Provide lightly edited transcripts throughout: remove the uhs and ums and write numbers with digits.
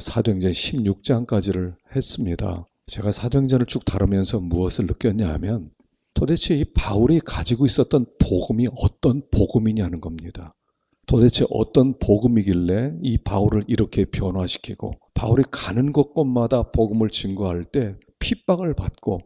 사도행전 16장까지를 했습니다. 제가 사도행전을 쭉 다루면서 무엇을 느꼈냐 하면 도대체 이 바울이 가지고 있었던 복음이 어떤 복음이냐는 겁니다. 도대체 어떤 복음이길래 이 바울을 이렇게 변화시키고 바울이 가는 곳곳마다 복음을 증거할 때 핍박을 받고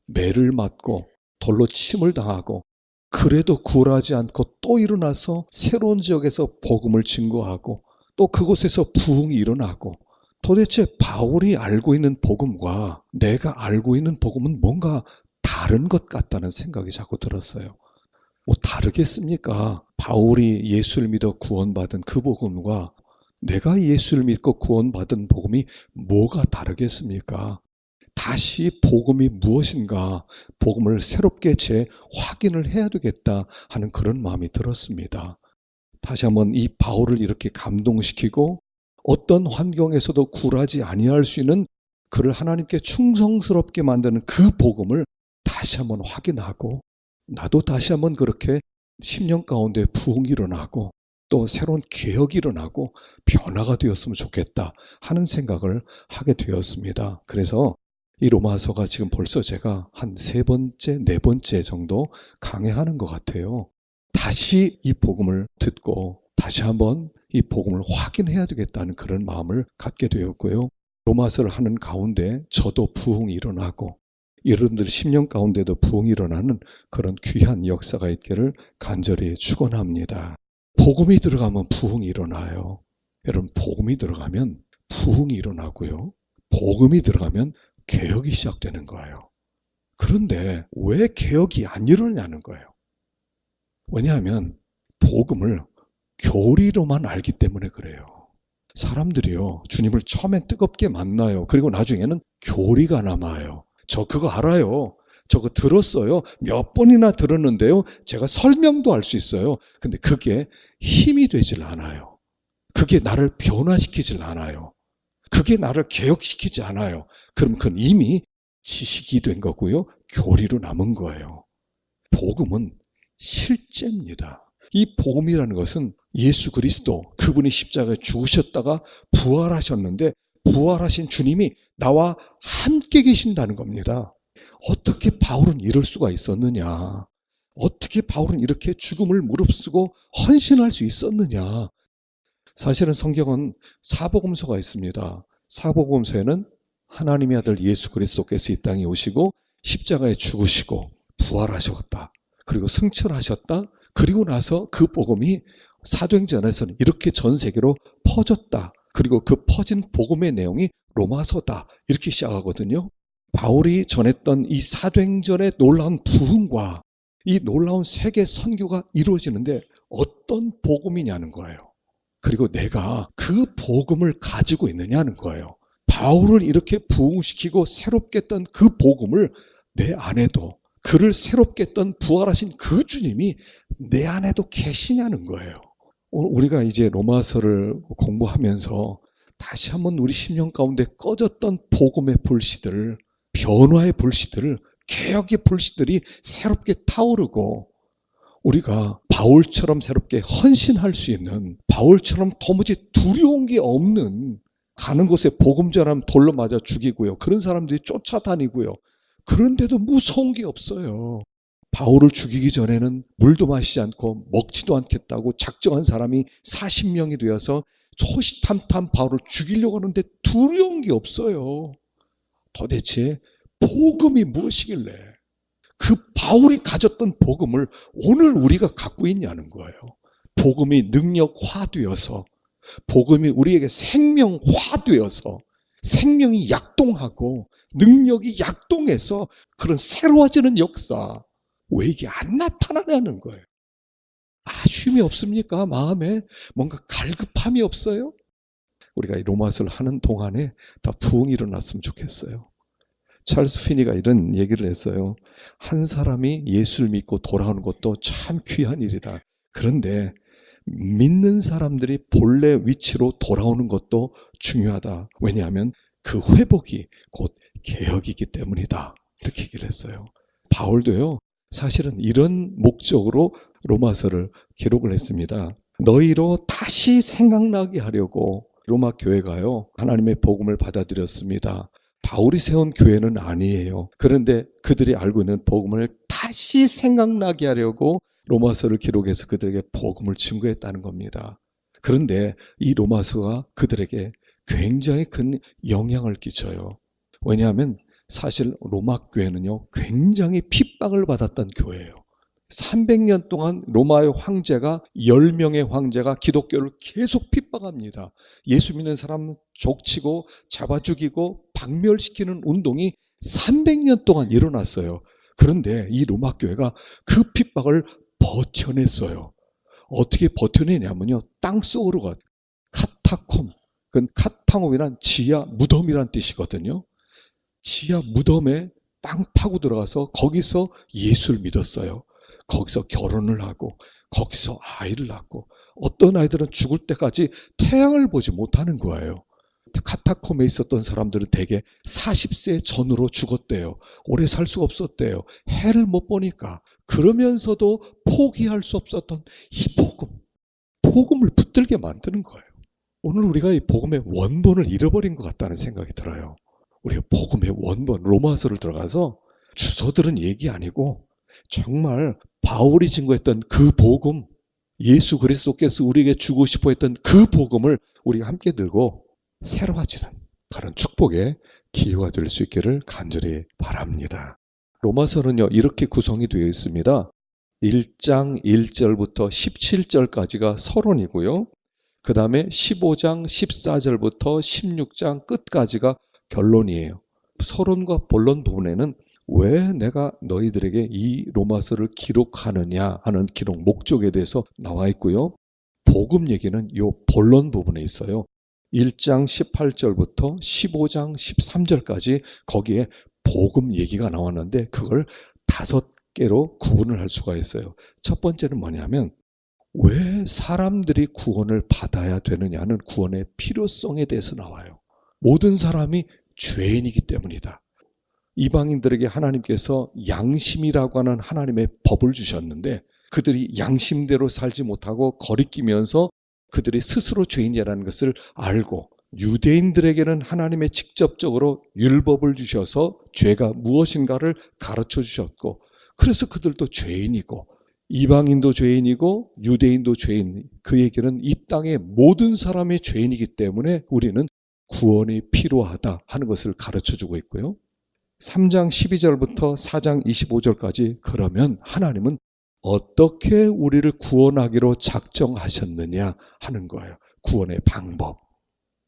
매를 맞고 돌로 침을 당하고 그래도 굴하지 않고 또 일어나서 새로운 지역에서 복음을 증거하고 또 그곳에서 부흥이 일어나고 도대체 바울이 알고 있는 복음과 내가 알고 있는 복음은 뭔가 다른 것 같다는 생각이 자꾸 들었어요. 뭐 다르겠습니까? 바울이 예수를 믿어 구원받은 그 복음과 내가 예수를 믿고 구원받은 복음이 뭐가 다르겠습니까? 다시 복음이 무엇인가 복음을 새롭게 재확인을 해야 되겠다 하는 그런 마음이 들었습니다. 다시 한번 이 바울을 이렇게 감동시키고 어떤 환경에서도 굴하지 아니할 수 있는 그를 하나님께 충성스럽게 만드는 그 복음을 다시 한번 확인하고 나도 다시 한번 그렇게 10년 가운데 부흥이 일어나고 또 새로운 개혁이 일어나고 변화가 되었으면 좋겠다 하는 생각을 하게 되었습니다. 그래서 이 로마서가 지금 벌써 제가 한 3번째, 4번째 정도 강해하는 것 같아요. 다시 이 복음을 듣고 다시 한번 이 복음을 확인해야 되겠다는 그런 마음을 갖게 되었고요. 로마서를 하는 가운데 저도 부흥이 일어나고 여러분들 10년 가운데도 부흥이 일어나는 그런 귀한 역사가 있기를 간절히 축원합니다. 복음이 들어가면 부흥이 일어나요. 여러분 복음이 들어가면 부흥이 일어나고요. 복음이 들어가면 개혁이 시작되는 거예요. 그런데 왜 개혁이 안 일어나냐는 거예요. 왜냐하면 복음을 교리로만 알기 때문에 그래요. 사람들이요, 주님을 처음엔 뜨겁게 만나요. 그리고 나중에는 교리가 남아요. 저 그거 알아요. 저거 들었어요. 몇 번이나 들었는데요. 제가 설명도 할 수 있어요. 근데 그게 힘이 되질 않아요. 그게 나를 변화시키질 않아요. 그게 나를 개혁시키지 않아요. 그럼 그건 이미 지식이 된 거고요. 교리로 남은 거예요. 복음은 실제입니다. 이 복음이라는 것은 예수 그리스도 그분이 십자가에 죽으셨다가 부활하셨는데 부활하신 주님이 나와 함께 계신다는 겁니다. 어떻게 바울은 이럴 수가 있었느냐? 어떻게 바울은 이렇게 죽음을 무릅쓰고 헌신할 수 있었느냐? 사실은 성경은 사복음서가 있습니다. 사복음서에는 하나님의 아들 예수 그리스도께서 이 땅에 오시고 십자가에 죽으시고 부활하셨다. 그리고 승천하셨다. 그리고 나서 그 복음이 사도행전에서는 이렇게 전 세계로 퍼졌다. 그리고 그 퍼진 복음의 내용이 로마서다. 이렇게 시작하거든요. 바울이 전했던 이 사도행전의 놀라운 부흥과 이 놀라운 세계 선교가 이루어지는데 어떤 복음이냐는 거예요. 그리고 내가 그 복음을 가지고 있느냐는 거예요. 바울을 이렇게 부흥시키고 새롭게 했던 그 복음을 내 안에도 그를 새롭게 했던 부활하신 그 주님이 내 안에도 계시냐는 거예요. 우리가 이제 로마서를 공부하면서 다시 한번 우리 심령 가운데 꺼졌던 복음의 불씨들, 변화의 불씨들, 개혁의 불씨들이 새롭게 타오르고 우리가 바울처럼 새롭게 헌신할 수 있는, 바울처럼 도무지 두려운 게 없는, 가는 곳에 복음 전하면 돌로 맞아 죽이고요. 그런 사람들이 쫓아다니고요. 그런데도 무서운 게 없어요. 바울을 죽이기 전에는 물도 마시지 않고 먹지도 않겠다고 작정한 사람이 40명이 되어서 호시탐탐 바울을 죽이려고 하는데 두려운 게 없어요. 도대체 복음이 무엇이길래 그 바울이 가졌던 복음을 오늘 우리가 갖고 있냐는 거예요. 복음이 능력화되어서, 복음이 우리에게 생명화되어서, 생명이 약동하고 능력이 약동해서 그런 새로워지는 역사, 왜 이게 안 나타나냐는 거예요. 아쉬움이 없습니까? 마음에 뭔가 갈급함이 없어요? 우리가 이 로마서를 하는 동안에 다 부흥이 일어났으면 좋겠어요. 찰스 피니가 이런 얘기를 했어요. 한 사람이 예수를 믿고 돌아오는 것도 참 귀한 일이다. 그런데 믿는 사람들이 본래 위치로 돌아오는 것도 중요하다. 왜냐하면 그 회복이 곧 개혁이기 때문이다. 이렇게 얘기를 했어요. 바울도요, 사실은 이런 목적으로 로마서를 기록을 했습니다. 너희로 다시 생각나게 하려고 로마 교회가요, 하나님의 복음을 받아들였습니다. 바울이 세운 교회는 아니에요. 그런데 그들이 알고 있는 복음을 다시 생각나게 하려고 로마서를 기록해서 그들에게 복음을 증거했다는 겁니다. 그런데 이 로마서가 그들에게 굉장히 큰 영향을 끼쳐요. 왜냐하면 사실 로마 교회는요, 굉장히 핍박을 받았던 교회예요. 300년 동안 로마의 황제가 10명의 황제가 기독교를 계속 핍박합니다. 예수 믿는 사람 족치고 잡아 죽이고 박멸시키는 운동이 300년 동안 일어났어요. 그런데 이 로마 교회가 그 핍박을 버텨냈어요. 어떻게 버텨내냐면요, 땅속으로 카타콤, 그건 카타콤이란 지하 무덤이란 뜻이거든요. 지하 무덤에 땅 파고 들어가서 거기서 예수를 믿었어요. 거기서 결혼을 하고 거기서 아이를 낳고, 어떤 아이들은 죽을 때까지 태양을 보지 못하는 거예요. 카타콤에 있었던 사람들은 대개 40세 전으로 죽었대요. 오래 살 수가 없었대요. 해를 못 보니까. 그러면서도 포기할 수 없었던 이 복음을 붙들게 만드는 거예요. 오늘 우리가 이 복음의 원본을 잃어버린 것 같다는 생각이 들어요. 우리가 복음의 원본, 로마서를 들어가서 주워 들은 얘기 아니고 정말 바울이 증거했던 그 복음, 예수 그리스도께서 우리에게 주고 싶어 했던 그 복음을 우리가 함께 들고 새로워지는 그런 축복의 기회가 될 수 있기를 간절히 바랍니다. 로마서는요, 이렇게 구성이 되어 있습니다. 1장 1절부터 17절까지가 서론이고요. 그 다음에 15장 14절부터 16장 끝까지가 결론이에요. 서론과 본론 부분에는 왜 내가 너희들에게 이 로마서를 기록하느냐 하는 기록 목적에 대해서 나와 있고요. 복음 얘기는 이 본론 부분에 있어요. 1장 18절부터 15장 13절까지 거기에 복음 얘기가 나왔는데 그걸 5개로 구분을 할 수가 있어요. 첫 번째는 뭐냐면, 왜 사람들이 구원을 받아야 되느냐는 구원의 필요성에 대해서 나와요. 모든 사람이 죄인이기 때문이다. 이방인들에게 하나님께서 양심이라고 하는 하나님의 법을 주셨는데 그들이 양심대로 살지 못하고 거리끼면서 그들이 스스로 죄인이라는 것을 알고, 유대인들에게는 하나님의 직접적으로 율법을 주셔서 죄가 무엇인가를 가르쳐 주셨고, 그래서 그들도 죄인이고, 이방인도 죄인이고 유대인도 죄인, 그에게는 이 땅의 모든 사람이 죄인이기 때문에 우리는 구원이 필요하다 하는 것을 가르쳐주고 있고요. 3장 12절부터 4장 25절까지 그러면 하나님은 어떻게 우리를 구원하기로 작정하셨느냐 하는 거예요. 구원의 방법.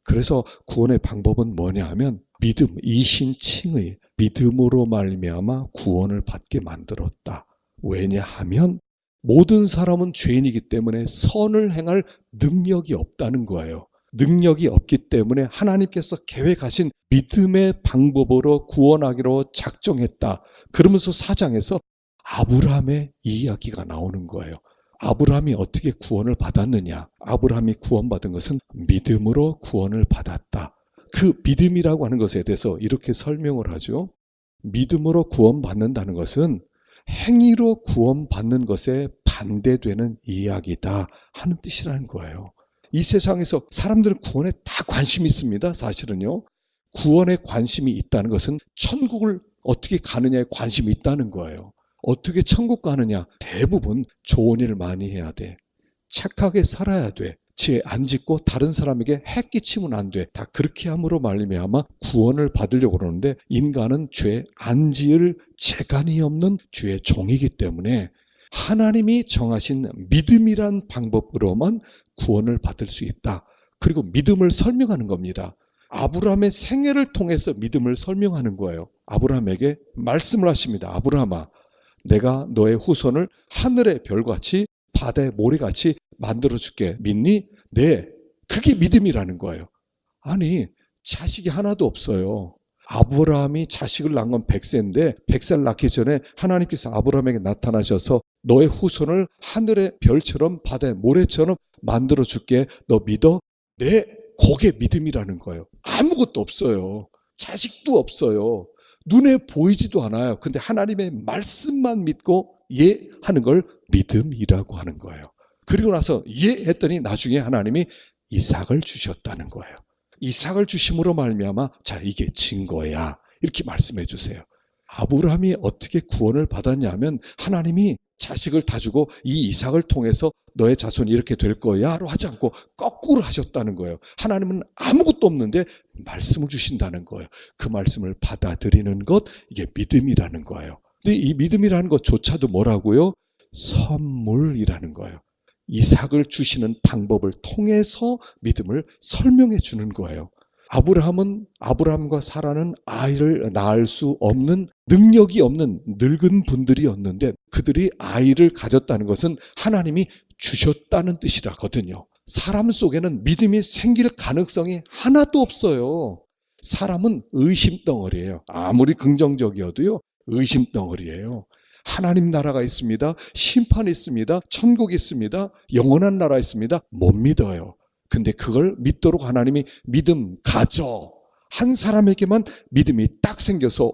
그래서 구원의 방법은 뭐냐 하면 믿음, 이신칭의 믿음으로 말미암아 구원을 받게 만들었다. 왜냐하면 모든 사람은 죄인이기 때문에 선을 행할 능력이 없다는 거예요. 능력이 없기 때문에 하나님께서 계획하신 믿음의 방법으로 구원하기로 작정했다. 그러면서 4장에서 아브라함의 이야기가 나오는 거예요. 아브라함이 어떻게 구원을 받았느냐? 아브라함이 구원받은 것은 믿음으로 구원을 받았다. 그 믿음이라고 하는 것에 대해서 이렇게 설명을 하죠. 믿음으로 구원받는다는 것은 행위로 구원받는 것에 반대되는 이야기다 하는 뜻이라는 거예요. 이 세상에서 사람들은 구원에 다 관심이 있습니다. 사실은요. 구원에 관심이 있다는 것은 천국을 어떻게 가느냐에 관심이 있다는 거예요. 어떻게 천국 가느냐? 대부분 좋은 일 많이 해야 돼. 착하게 살아야 돼. 죄 안 짓고 다른 사람에게 해 끼치면 안 돼. 다 그렇게 함으로 말미암아 구원을 받으려고 그러는데, 인간은 죄 안 지을 재간이 없는 죄의 종이기 때문에 하나님이 정하신 믿음이란 방법으로만 구원을 받을 수 있다. 그리고 믿음을 설명하는 겁니다. 아브라함의 생애를 통해서 믿음을 설명하는 거예요. 아브라함에게 말씀을 하십니다. 아브라함아, 내가 너의 후손을 하늘의 별같이 바다의 모래같이 만들어줄게. 믿니? 네. 그게 믿음이라는 거예요. 아니, 자식이 하나도 없어요. 아브라함이 자식을 낳은 건 100세인데 100살 낳기 전에 하나님께서 아브라함에게 나타나셔서 너의 후손을 하늘의 별처럼 바다의 모래처럼 만들어줄게. 너 믿어? 네. 그게 믿음이라는 거예요. 아무것도 없어요. 자식도 없어요. 눈에 보이지도 않아요. 근데 하나님의 말씀만 믿고 예 하는 걸 믿음이라고 하는 거예요. 그리고 나서 예 했더니 나중에 하나님이 이삭을 주셨다는 거예요. 이삭을 주심으로 말미암아 자 이게 증거야 이렇게 말씀해 주세요. 아브라함이 어떻게 구원을 받았냐면 하나님이 자식을 다 주고 이 이삭을 통해서 너의 자손이 이렇게 될 거야로 하지 않고 거꾸로 하셨다는 거예요. 하나님은 아무것도 없는데 말씀을 주신다는 거예요. 그 말씀을 받아들이는 것, 이게 믿음이라는 거예요. 근데 이 믿음이라는 것조차도 뭐라고요? 선물이라는 거예요. 이삭을 주시는 방법을 통해서 믿음을 설명해 주는 거예요. 아브라함과 사라는 아이를 낳을 수 없는 능력이 없는 늙은 분들이었는데 그들이 아이를 가졌다는 것은 하나님이 주셨다는 뜻이라거든요. 사람 속에는 믿음이 생길 가능성이 하나도 없어요. 사람은 의심덩어리예요. 아무리 긍정적이어도요, 의심덩어리예요. 하나님 나라가 있습니다. 심판이 있습니다. 천국이 있습니다. 영원한 나라 있습니다. 못 믿어요. 근데 그걸 믿도록 하나님이 믿음 가져. 한 사람에게만 믿음이 딱 생겨서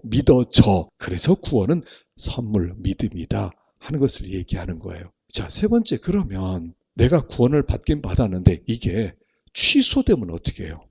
믿어져. 그래서 구원은 선물 믿음이다 하는 것을 얘기하는 거예요. 자, 세 번째, 그러면 내가 구원을 받긴 받았는데 이게 취소되면 어떻게 해요?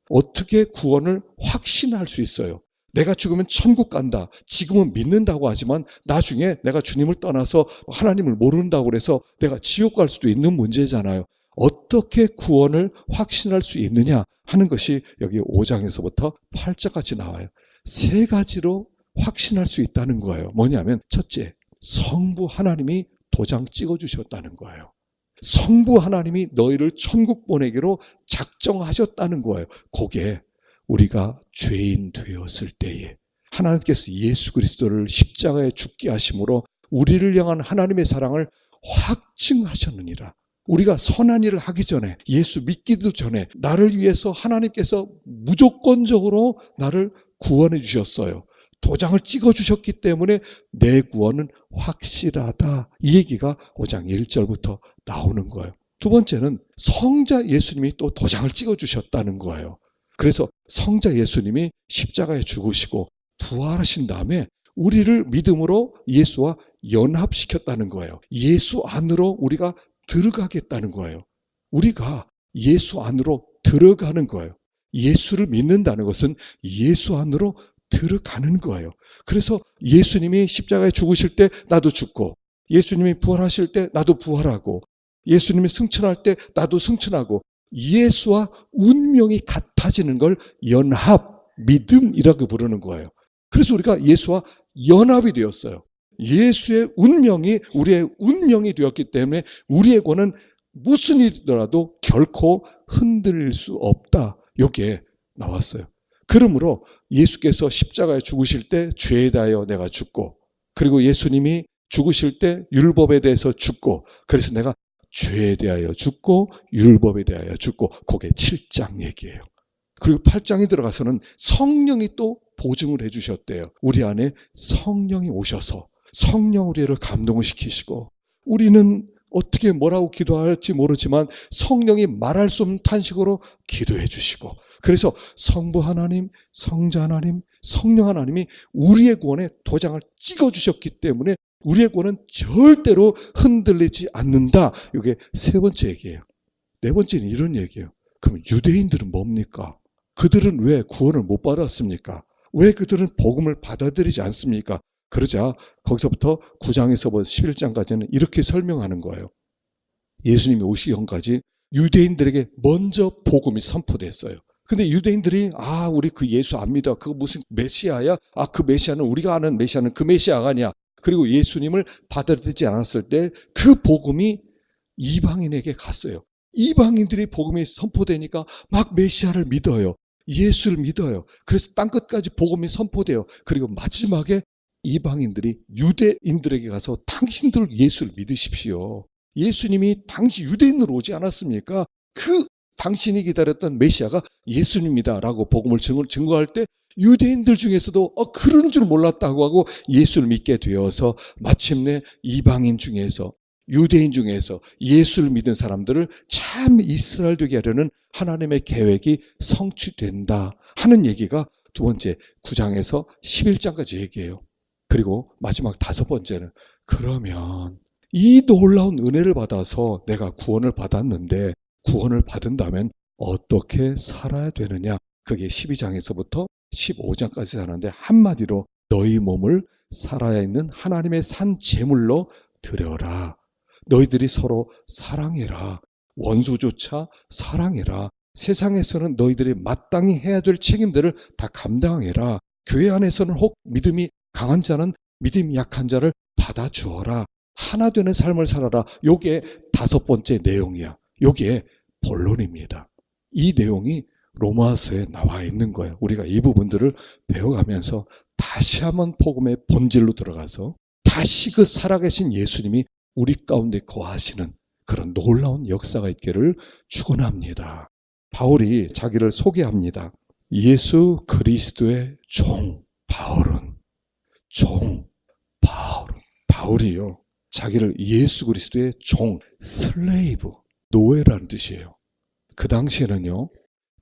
어떻게 구원을 확신할 수 있어요? 내가 죽으면 천국 간다. 지금은 믿는다고 하지만 나중에 내가 주님을 떠나서 하나님을 모른다고 해서 내가 지옥 갈 수도 있는 문제잖아요. 어떻게 구원을 확신할 수 있느냐 하는 것이 여기 5장에서부터 8장까지 나와요. 세 가지로 확신할 수 있다는 거예요. 뭐냐면 첫째, 성부 하나님이 도장 찍어주셨다는 거예요. 성부 하나님이 너희를 천국 보내기로 작정하셨다는 거예요. 그게 우리가 죄인 되었을 때에 하나님께서 예수 그리스도를 십자가에 죽게 하심으로 우리를 향한 하나님의 사랑을 확증하셨느니라. 우리가 선한 일을 하기 전에, 예수 믿기도 전에 나를 위해서 하나님께서 무조건적으로 나를 구원해 주셨어요. 도장을 찍어주셨기 때문에 내 구원은 확실하다. 이 얘기가 5장 1절부터 나오는 거예요. 두 번째는 성자 예수님이 또 도장을 찍어주셨다는 거예요. 그래서 성자 예수님이 십자가에 죽으시고 부활하신 다음에 우리를 믿음으로 예수와 연합시켰다는 거예요. 예수 안으로 우리가 들어가겠다는 거예요. 우리가 예수 안으로 들어가는 거예요. 예수를 믿는다는 것은 예수 안으로 들어가는 거예요. 그래서 예수님이 십자가에 죽으실 때 나도 죽고, 예수님이 부활하실 때 나도 부활하고, 예수님이 승천할 때 나도 승천하고, 예수와 운명이 같아지는 걸 연합, 믿음이라고 부르는 거예요. 그래서 우리가 예수와 연합이 되었어요. 예수의 운명이 우리의 운명이 되었기 때문에 우리의 구원은 무슨 일이더라도 결코 흔들릴 수 없다. 이게 나왔어요. 그러므로 예수께서 십자가에 죽으실 때 죄에 대하여 내가 죽고, 그리고 예수님이 죽으실 때 율법에 대해서 죽고, 그래서 내가 죄에 대하여 죽고 율법에 대하여 죽고, 그게 7장 얘기예요. 그리고 8장에 들어가서는 성령이 또 보증을 해주셨대요. 우리 안에 성령이 오셔서 성령 우리를 감동을 시키시고, 우리는 어떻게 뭐라고 기도할지 모르지만 성령이 말할 수 없는 탄식으로 기도해 주시고, 그래서 성부 하나님, 성자 하나님, 성령 하나님이 우리의 구원에 도장을 찍어주셨기 때문에 우리의 구원은 절대로 흔들리지 않는다. 이게 세 번째 얘기예요. 네 번째는 이런 얘기예요. 그럼 유대인들은 뭡니까? 그들은 왜 구원을 못 받았습니까? 왜 그들은 복음을 받아들이지 않습니까? 그러자 거기서부터 9장에서부터 11장까지는 이렇게 설명하는 거예요. 예수님이 오시기 전까지 유대인들에게 먼저 복음이 선포됐어요. 근데 유대인들이 우리 그 예수 안 믿어. 그거 무슨 메시아야? 그 메시아는 우리가 아는 메시아는 그 메시아가 아니야. 그리고 예수님을 받아들이지 않았을 때 그 복음이 이방인에게 갔어요. 이방인들이 복음이 선포되니까 막 메시아를 믿어요. 예수를 믿어요. 그래서 땅끝까지 복음이 선포돼요. 그리고 마지막에 이방인들이 유대인들에게 가서 당신들 예수를 믿으십시오. 예수님이 당시 유대인으로 오지 않았습니까? 그 당신이 기다렸던 메시아가 예수님이다라고 복음을 증거할 때 유대인들 중에서도 그런 줄 몰랐다고 하고 예수를 믿게 되어서 마침내 이방인 중에서, 유대인 중에서 예수를 믿은 사람들을 참 이스라엘 되게 하려는 하나님의 계획이 성취된다 하는 얘기가 두 번째 9장에서 11장까지 얘기해요. 그리고 마지막 다섯 번째는, 그러면 이 놀라운 은혜를 받아서 내가 구원을 받았는데 구원을 받은다면 어떻게 살아야 되느냐? 그게 12장에서부터 15장까지 하는데 한마디로 너희 몸을 살아야 있는 하나님의 산 제물로 드려라. 너희들이 서로 사랑해라. 원수조차 사랑해라. 세상에서는 너희들이 마땅히 해야 될 책임들을 다 감당해라. 교회 안에서는 혹 믿음이 강한 자는 믿음이 약한 자를 받아주어라. 하나 되는 삶을 살아라. 요게 5번째 내용이야. 요게 본론입니다. 이 내용이 로마서에 나와 있는 거예요. 우리가 이 부분들을 배워가면서 다시 한번 복음의 본질로 들어가서 다시 그 살아계신 예수님이 우리 가운데 거하시는 그런 놀라운 역사가 있기를 축원합니다. 바울이 자기를 소개합니다. 예수 그리스도의 종 바울은 바울이요. 자기를 예수 그리스도의 종 슬레이브 노예라는 뜻이에요. 그 당시에는요.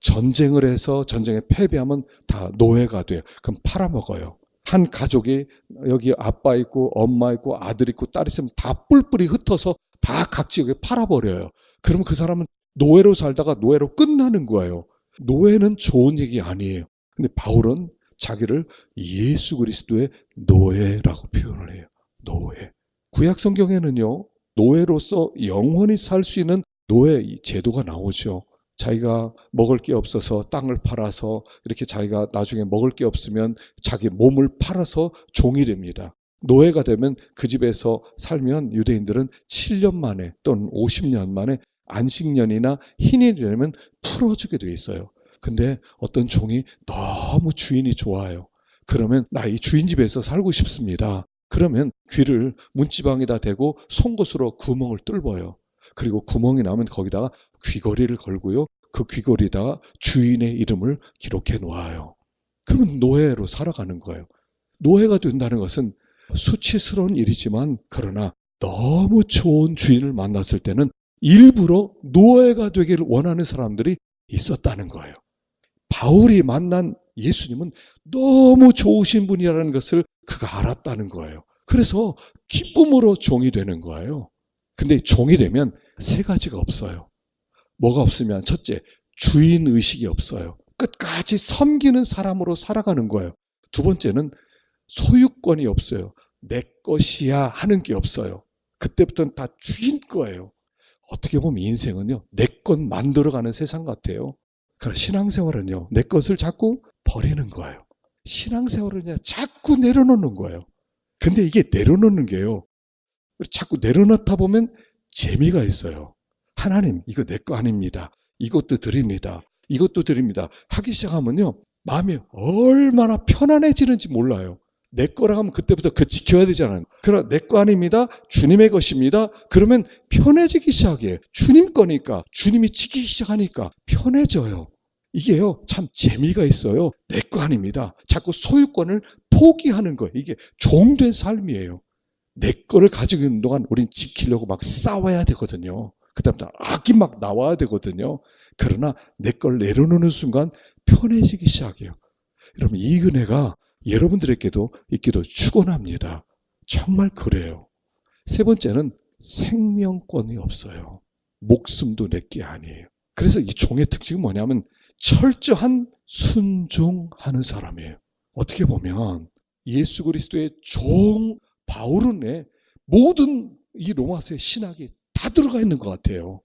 전쟁을 해서 전쟁에 패배하면 다 노예가 돼요. 그럼 팔아먹어요. 한 가족이 여기 아빠 있고 엄마 있고 아들 있고 딸 있으면 다 뿔뿔이 흩어서 다 각 지역에 팔아버려요. 그러면 그 사람은 노예로 살다가 노예로 끝나는 거예요. 노예는 좋은 얘기 아니에요. 근데 바울은 자기를 예수 그리스도의 노예라고 표현을 해요. 노예. 구약 성경에는요. 노예로서 영원히 살 수 있는 노예 제도가 나오죠. 자기가 먹을 게 없어서 땅을 팔아서 이렇게 자기가 나중에 먹을 게 없으면 자기 몸을 팔아서 종이 됩니다. 노예가 되면 그 집에서 살면 유대인들은 7년 만에 또는 50년 만에 안식년이나 희년이 되면 풀어주게 돼 있어요. 근데 어떤 종이 너무 주인이 좋아요. 그러면 나 이 주인 집에서 살고 싶습니다. 그러면 귀를 문지방에다 대고 송곳으로 구멍을 뚫어요. 그리고 구멍이 나면 거기다가 귀걸이를 걸고요. 그 귀걸이에다가 주인의 이름을 기록해 놓아요. 그러면 노예로 살아가는 거예요. 노예가 된다는 것은 수치스러운 일이지만 그러나 너무 좋은 주인을 만났을 때는 일부러 노예가 되기를 원하는 사람들이 있었다는 거예요. 바울이 만난 예수님은 너무 좋으신 분이라는 것을 그가 알았다는 거예요. 그래서 기쁨으로 종이 되는 거예요. 근데 종이 되면 3가지가 없어요. 뭐가 없으면 첫째, 주인의식이 없어요. 끝까지 섬기는 사람으로 살아가는 거예요. 2번째는 소유권이 없어요. 내 것이야 하는 게 없어요. 그때부터는 다 주인 거예요. 어떻게 보면 인생은요, 내 것 만들어가는 세상 같아요. 그러나 신앙생활은요, 내 것을 자꾸 버리는 거예요. 신앙생활은 자꾸 내려놓는 거예요. 근데 이게 내려놓는 게요, 자꾸 내려놓다 보면 재미가 있어요. 하나님, 이거 내 거 아닙니다. 이것도 드립니다. 이것도 드립니다. 하기 시작하면요, 마음이 얼마나 편안해지는지 몰라요. 내 거라 하면 그때부터 그 지켜야 되잖아요. 그러나 내 거 아닙니다. 주님의 것입니다. 그러면 편해지기 시작해요. 주님 거니까, 주님이 지키기 시작하니까 편해져요. 이게요, 참 재미가 있어요. 내 거 아닙니다. 자꾸 소유권을 포기하는 거예요. 이게 종된 삶이에요. 내 거를 가지고 있는 동안 우린 지키려고 막 싸워야 되거든요. 그 다음부터 악이 막 나와야 되거든요. 그러나 내 걸 내려놓는 순간 편해지기 시작해요. 여러분, 이 은혜가 여러분들에게도 있기도 축원합니다. 정말 그래요. 3번째는 생명권이 없어요. 목숨도 내 게 아니에요. 그래서 이 종의 특징은 뭐냐면 철저한 순종하는 사람이에요. 어떻게 보면 예수 그리스도의 종 바울은 모든 이 로마서의 신학이 다 들어가 있는 것 같아요.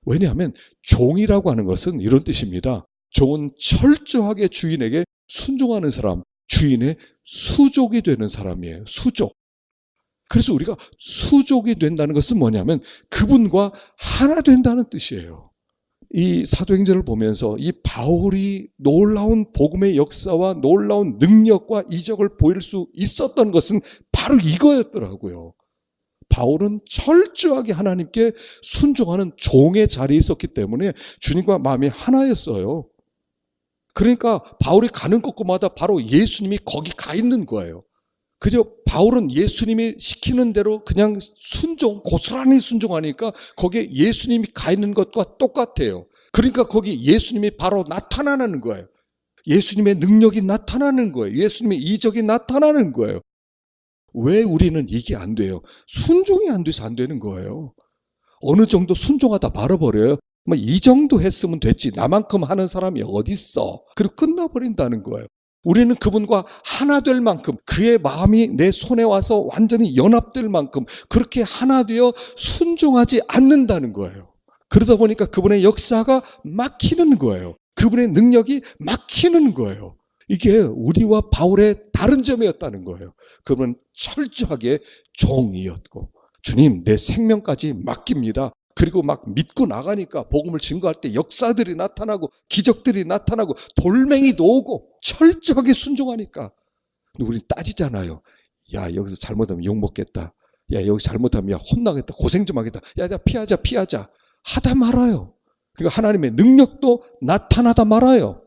왜냐하면 종이라고 하는 것은 이런 뜻입니다. 종은 철저하게 주인에게 순종하는 사람, 주인의 수족이 되는 사람이에요. 수족. 그래서 우리가 수족이 된다는 것은 뭐냐면 그분과 하나 된다는 뜻이에요. 이 사도행전을 보면서 이 바울이 놀라운 복음의 역사와 놀라운 능력과 이적을 보일 수 있었던 것은 바로 이거였더라고요. 바울은 철저하게 하나님께 순종하는 종의 자리에 있었기 때문에 주님과 마음이 하나였어요. 그러니까 바울이 가는 곳마다 바로 예수님이 거기 가 있는 거예요. 그저 바울은 예수님이 시키는 대로 그냥 고스란히 순종하니까 거기에 예수님이 가 있는 것과 똑같아요. 그러니까 거기 예수님이 바로 나타나는 거예요. 예수님의 능력이 나타나는 거예요. 예수님의 이적이 나타나는 거예요. 왜 우리는 이게 안 돼요? 순종이 안 돼서 안 되는 거예요. 어느 정도 순종하다 말아버려요. 뭐 이 정도 했으면 됐지. 나만큼 하는 사람이 어딨어. 그리고 끝나버린다는 거예요. 우리는 그분과 하나 될 만큼, 그의 마음이 내 손에 와서 완전히 연합될 만큼 그렇게 하나 되어 순종하지 않는다는 거예요. 그러다 보니까 그분의 역사가 막히는 거예요. 그분의 능력이 막히는 거예요. 이게 우리와 바울의 다른 점이었다는 거예요. 그분은 철저하게 종이었고, 주님 내 생명까지 맡깁니다. 그리고 막 믿고 나가니까 복음을 증거할 때 역사들이 나타나고 기적들이 나타나고 돌멩이도 오고 철저하게 순종하니까. 근데 우린 따지잖아요. 야, 여기서 잘못하면 욕먹겠다. 야, 여기 잘못하면 야, 혼나겠다. 고생 좀 하겠다. 야, 피하자. 하다 말아요. 그러니까 하나님의 능력도 나타나다 말아요.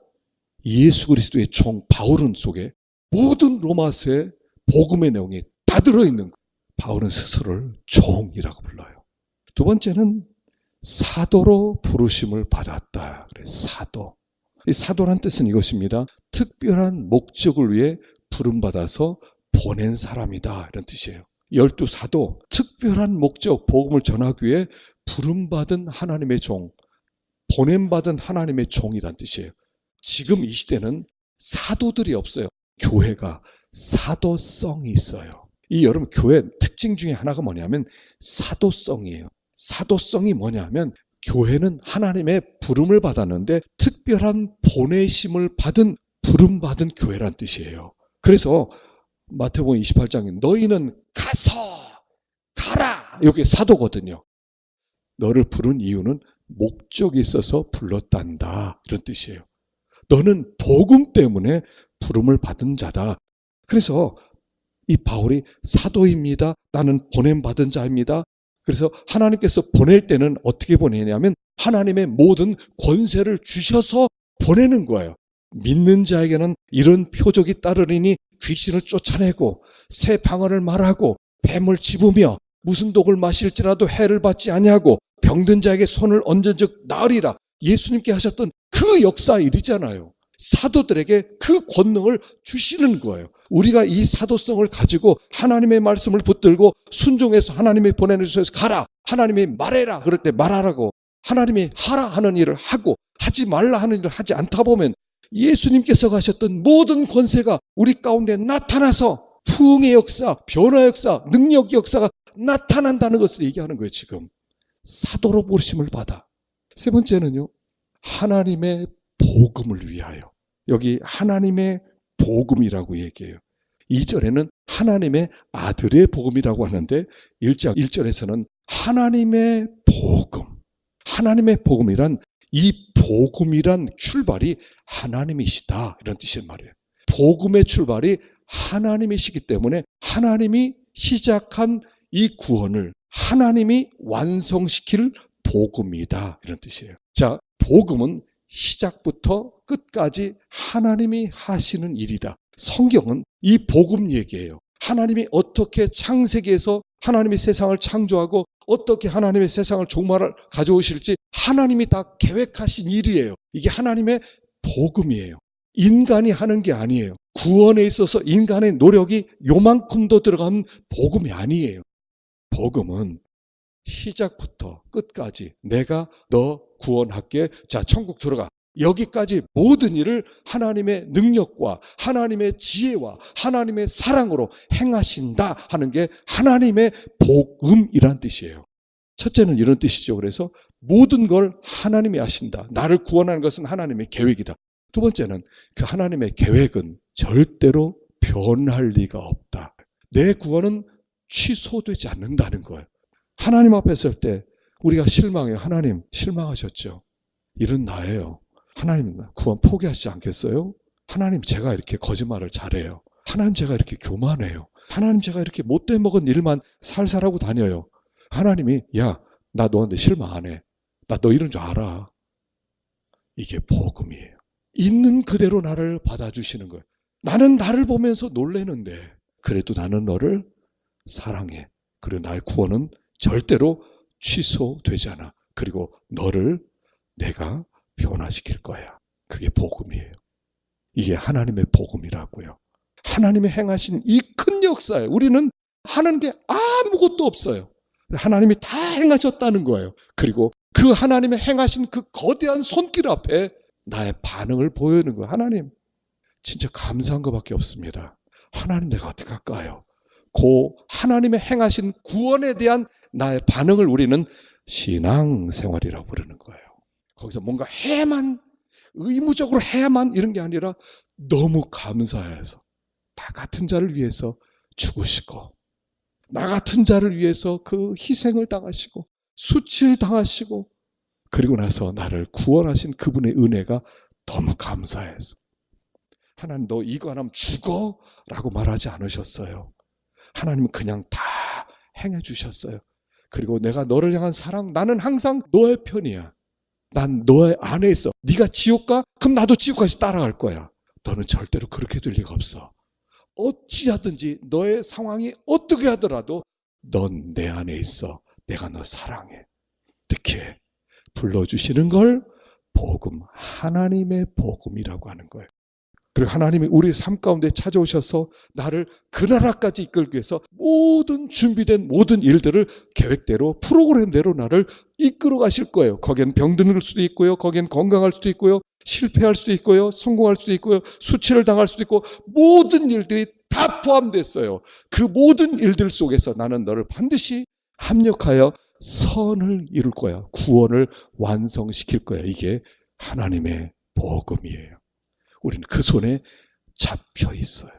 예수 그리스도의 종 바울은 속에 모든 로마서의 복음의 내용이 다 들어있는 거예요. 바울은 스스로를 종이라고 불러요. 두 번째는 사도로 부르심을 받았다. 그래, 사도. 이 사도란 뜻은 이것입니다. 특별한 목적을 위해 부름받아서 보낸 사람이다. 이런 뜻이에요. 12사도, 특별한 목적, 복음을 전하기 위해 부름받은 하나님의 종, 보냄받은 하나님의 종이란 뜻이에요. 지금 이 시대는 사도들이 없어요. 교회가 사도성이 있어요. 이 여러분 교회 특징 중에 하나가 뭐냐면 사도성이에요. 사도성이 뭐냐면 교회는 하나님의 부름을 받았는데 특별한 보내심을 받은 부름받은 교회란 뜻이에요. 그래서 마태복음 28장에 너희는 가라. 여기 사도거든요. 너를 부른 이유는 목적이 있어서 불렀단다. 이런 뜻이에요. 너는 복음 때문에 부름을 받은 자다. 그래서 이 바울이 사도입니다. 나는 보냄받은 자입니다. 그래서 하나님께서 보낼 때는 어떻게 보내냐면 하나님의 모든 권세를 주셔서 보내는 거예요. 믿는 자에게는 이런 표적이 따르리니 귀신을 쫓아내고 새 방언을 말하고 뱀을 집으며 무슨 독을 마실지라도 해를 받지 아니하고 병든 자에게 손을 얹은 즉 나으리라. 예수님께 하셨던 그 역사 일이잖아요. 사도들에게 그 권능을 주시는 거예요. 우리가 이 사도성을 가지고 하나님의 말씀을 붙들고 순종해서 하나님이 보내주셔서 가라. 하나님이 말해라. 그럴 때 말하라고. 하나님이 하라 하는 일을 하고 하지 말라 하는 일을 하지 않다 보면 예수님께서 가셨던 모든 권세가 우리 가운데 나타나서 부흥의 역사, 변화 역사, 능력 역사가 나타난다는 것을 얘기하는 거예요. 지금 사도로 부르심을 받아. 세 번째는요, 하나님의 복음을 위하여. 여기 하나님의 복음이라고 얘기해요. 2절에는 하나님의 아들의 복음이라고 하는데 1절에서는 하나님의 복음. 하나님의 복음이란 이 복음이란 출발이 하나님이시다. 이런 뜻인 말이에요. 복음의 출발이 하나님이시기 때문에 하나님이 시작한 이 구원을 하나님이 완성시킬 복음이다. 이런 뜻이에요. 자, 복음은 시작부터 끝까지 하나님이 하시는 일이다. 성경은 이 복음 얘기예요. 하나님이 어떻게 창세기에서 하나님이 세상을 창조하고 어떻게 하나님의 세상을 종말을 가져오실지 하나님이 다 계획하신 일이에요. 이게 하나님의 복음이에요. 인간이 하는 게 아니에요. 구원에 있어서 인간의 노력이 요만큼도 들어가면 복음이 아니에요. 복음은 시작부터 끝까지 내가 너 구원할게. 자, 천국 들어가. 여기까지 모든 일을 하나님의 능력과 하나님의 지혜와 하나님의 사랑으로 행하신다 하는 게 하나님의 복음이란 뜻이에요. 첫째는 이런 뜻이죠. 그래서 모든 걸 하나님이 하신다. 나를 구원하는 것은 하나님의 계획이다. 두 번째는 그 하나님의 계획은 절대로 변할 리가 없다. 내 구원은 취소되지 않는다는 거예요. 하나님 앞에 설 때 우리가 실망해요. 하나님 실망하셨죠. 이런 나예요. 하나님 구원 포기하시지 않겠어요? 하나님 제가 이렇게 거짓말을 잘해요. 하나님 제가 이렇게 교만해요. 하나님 제가 이렇게 못돼 먹은 일만 살살하고 다녀요. 하나님이 야, 나 너한테 실망 안 해. 나 너 이런 줄 알아. 이게 복음이에요. 있는 그대로 나를 받아주시는 거예요. 나는 나를 보면서 놀래는데 그래도 나는 너를 사랑해. 그리고 나의 구원은 절대로 취소되지 않아. 그리고 너를 내가 변화시킬 거야. 그게 복음이에요. 이게 하나님의 복음이라고요. 하나님의 행하신 이 큰 역사에 우리는 하는 게 아무것도 없어요. 하나님이 다 행하셨다는 거예요. 그리고 그 하나님의 행하신 그 거대한 손길 앞에 나의 반응을 보여주는 거예요. 하나님, 진짜 감사한 것밖에 없습니다. 하나님, 내가 어떻게 할까요? 그 하나님의 행하신 구원에 대한 나의 반응을 우리는 신앙생활이라고 부르는 거예요. 거기서 뭔가 해야만, 의무적으로 해야만 이런 게 아니라 너무 감사해서 나 같은 자를 위해서 죽으시고 나 같은 자를 위해서 그 희생을 당하시고 수치를 당하시고 그리고 나서 나를 구원하신 그분의 은혜가 너무 감사해서 하나님, 너 이거 안 하면 죽어? 라고 말하지 않으셨어요. 하나님은 그냥 다 행해 주셨어요. 그리고 내가 너를 향한 사랑, 나는 항상 너의 편이야. 난 너의 안에 있어. 네가 지옥 가? 그럼 나도 지옥까지 따라갈 거야. 너는 절대로 그렇게 될 리가 없어. 어찌하든지 너의 상황이 어떻게 하더라도 넌 내 안에 있어. 내가 너 사랑해. 이렇게 불러주시는 걸 복음, 하나님의 복음이라고 하는 거예요. 그리고 하나님이 우리 삶 가운데 찾아오셔서 나를 그 나라까지 이끌기 위해서 모든 준비된 모든 일들을 계획대로 프로그램대로 나를 이끌어 가실 거예요. 거기엔 병들 수도 있고요. 거기엔 건강할 수도 있고요. 실패할 수도 있고요. 성공할 수도 있고요. 수치를 당할 수도 있고 모든 일들이 다 포함됐어요. 그 모든 일들 속에서 나는 너를 반드시 합력하여 선을 이룰 거야. 구원을 완성시킬 거야. 이게 하나님의 복음이에요. 우리는 그 손에 잡혀 있어요.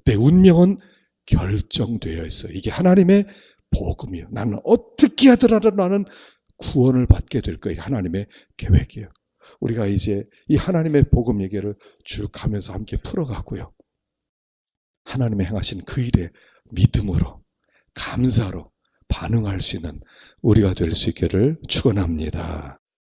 내 운명은 결정되어 있어요. 이게 하나님의 복음이에요. 나는 어떻게 하더라도 나는 구원을 받게 될 거예요. 하나님의 계획이에요. 우리가 이제 이 하나님의 복음 얘기를 쭉 하면서 함께 풀어가고요. 하나님의 행하신 그 일에 믿음으로, 감사로 반응할 수 있는 우리가 될 수 있기를 축원합니다.